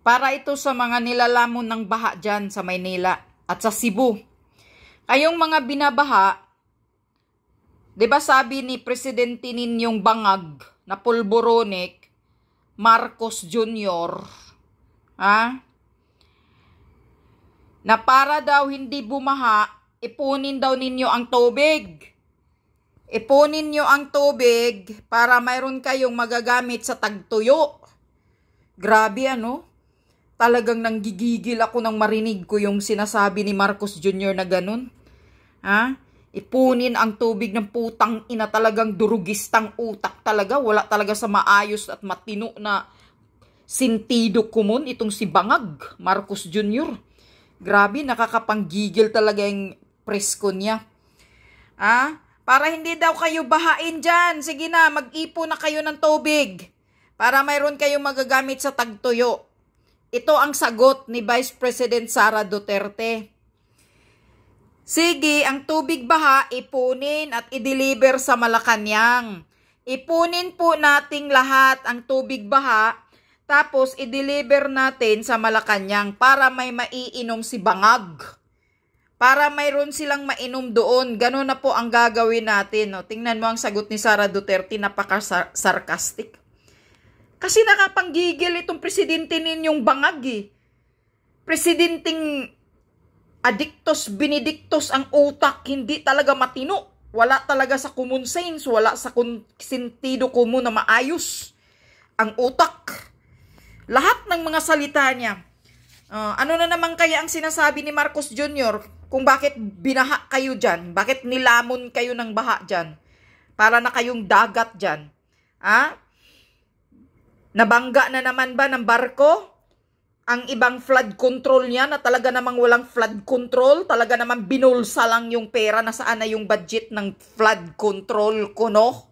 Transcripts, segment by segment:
Para ito sa mga nilalamon ng baha dyan sa Maynila at sa Cebu. Kayong mga binabaha, di ba sabi ni Presidente ninyong bangag na pulboronic, Marcos Jr., na para daw hindi bumaha, ipunin daw ninyo ang tubig. Ipunin nyo ang tubig para mayroon kayong magagamit sa tagtuyo. Grabe ano? Talagang nanggigigil ako nang marinig ko yung sinasabi ni Marcos Jr. na ganun. Ipunin ang tubig ng putang ina, talagang durugistang utak talaga. Wala talaga sa maayos at matino na sentido kumun itong si Bangag, Marcos Jr. Grabe, nakakapanggigil talaga yung presko niya. Para hindi daw kayo bahain dyan. Sige na, mag-ipon na kayo ng tubig. Para mayroon kayong magagamit sa tagtuyo. Ito ang sagot ni Vice President Sara Duterte. Sige, ang tubig baha, ipunin at i-deliver sa Malacanang. Ipunin po nating lahat ang tubig baha, tapos i-deliver natin sa Malacanang para may maiinom si Bangag. Para mayroon silang mainom doon. Ganun na po ang gagawin natin. No? Tingnan mo ang sagot ni Sara Duterte, napaka-sarcastic. Kasi nakapanggigil itong presidente ninyong Bangag eh. Presidenteng adictos, benedictos ang utak, hindi talaga matino. Wala talaga sa common sense, wala sa sentido común na maayos ang utak. Lahat ng mga salita niya. Ano na naman kaya ang sinasabi ni Marcos Jr. kung bakit binaha kayo dyan? Bakit nilamon kayo ng baha dyan? Para na kayong dagat dyan. Nabangga na naman ba ng barko? Ang ibang flood control niya na talaga namang walang flood control. Talaga namang binulsa lang yung pera. Nasaan na yung budget ng flood control ko, no?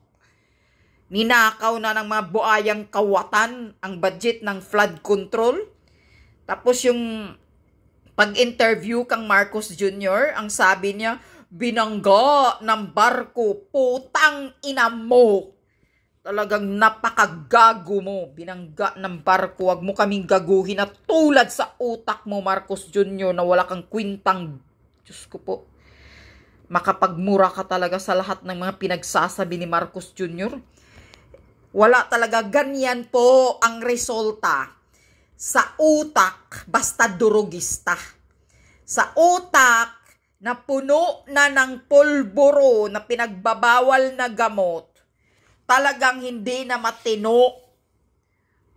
Ninakaw na ng mga buayang kawatan ang budget ng flood control. Tapos yung pag-interview kang Marcos Jr., ang sabi niya, binangga ng barko, putang ina mo. Talagang napakagago mo, binangga ng barko, wag mo kaming gaguhin at tulad sa utak mo, Marcos Jr., na wala kang kwintang, Diyos ko po, makapagmura ka talaga sa lahat ng mga pinagsasabi ni Marcos Jr. Wala talaga, ganyan po ang resulta. Sa utak, basta durugista. Sa utak na puno na ng pulburo na pinagbabawal na gamot, talagang hindi na matino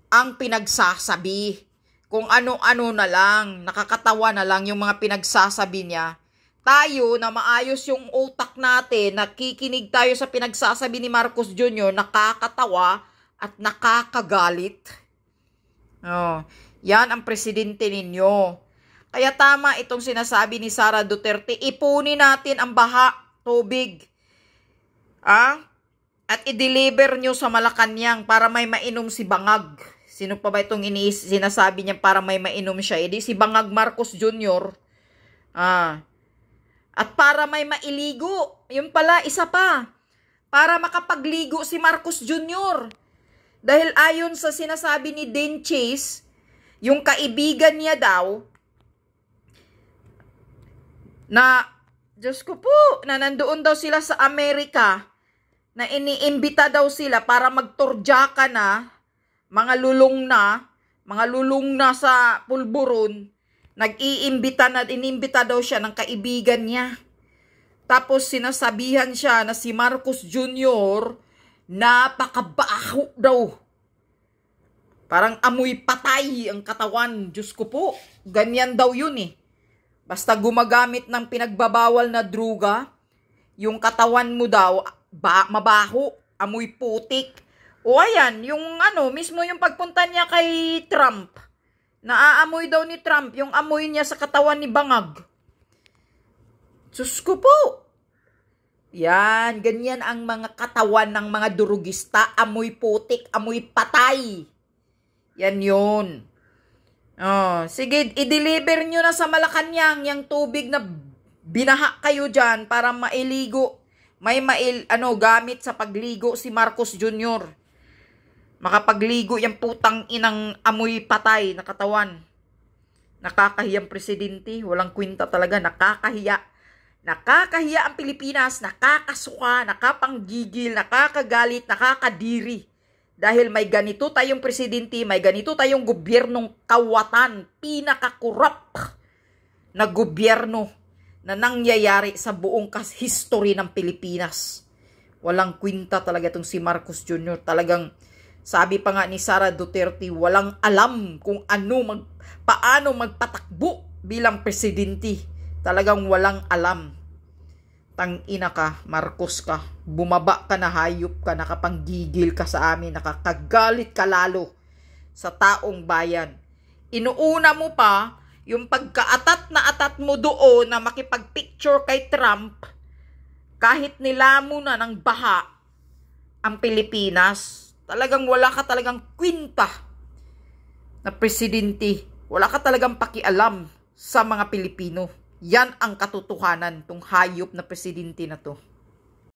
ang pinagsasabi. Kung ano-ano na lang, nakakatawa na lang yung mga pinagsasabi niya. Tayo na maayos yung utak natin, nakikinig tayo sa pinagsasabi ni Marcos Jr., nakakatawa at nakakagalit. Yan ang presidente ninyo. Kaya tama itong sinasabi ni Sara Duterte, ipunin natin ang baha, tubig. At i-deliver nyo sa Malacanang para may mainom si Bangag. Sino pa ba itong sinasabi niya para may mainom siya? Edi si Bangag Marcos Jr. At para may mailigo. Yun pala, isa pa. Para makapagligo si Marcos Jr. Dahil ayon sa sinasabi ni Dean Chase, yung kaibigan niya daw, na, Diyos ko po, na nandoon daw sila sa Amerika, na iniimbita daw sila para magturjaka na, mga lulong na sa pulburon, inimbita daw siya ng kaibigan niya. Tapos sinasabihan siya na si Marcos Jr. napakabaho daw. Parang amoy patay ang katawan. Diyos ko po, ganyan daw yun eh. Basta gumagamit ng pinagbabawal na druga, yung katawan mo daw, mabaho, amoy putik. O ayan, yung mismo yung pagpunta niya kay Trump. Naaamoy daw ni Trump yung amoy niya sa katawan ni Bangag. Diyos ko po. Yan, ganyan ang mga katawan ng mga durugista. Amoy putik, amoy patay. Yan yun. Sige, i-deliver nyo na sa Malacanang yung tubig na binaha kayo dyan para mailigo. May gamit sa pagligo si Marcos Jr. Makapagligo yung putang inang amoy patay na katawan. Nakakahiyang presidente. Walang kwenta talaga. Nakakahiya. Nakakahiya ang Pilipinas. Nakakasuka, nakapanggigil, nakakagalit, nakakadiri. Dahil may ganito tayong presidente, may ganito tayong gobyernong kawatan. Pinakakurap na gobyerno na nangyayari sa buong history ng Pilipinas. Walang kwenta talaga itong si Marcos Jr. Talagang, sabi pa nga ni Sara Duterte, walang alam kung paano magpatakbo bilang presidente. Talagang walang alam. Tangina ka, Marcos ka. Bumaba ka na, hayop ka, nakapanggigil ka sa amin, nakakagalit ka lalo sa taong bayan. Inuuna mo pa yung pagkaatat na atat mo doon na makipagpicture kay Trump, kahit nilamo na ng baha ang Pilipinas. Talagang wala ka talagang kwenta na presidente. Wala ka talagang pakialam sa mga Pilipino. Yan ang katotohanan, tong hayop na presidente na to.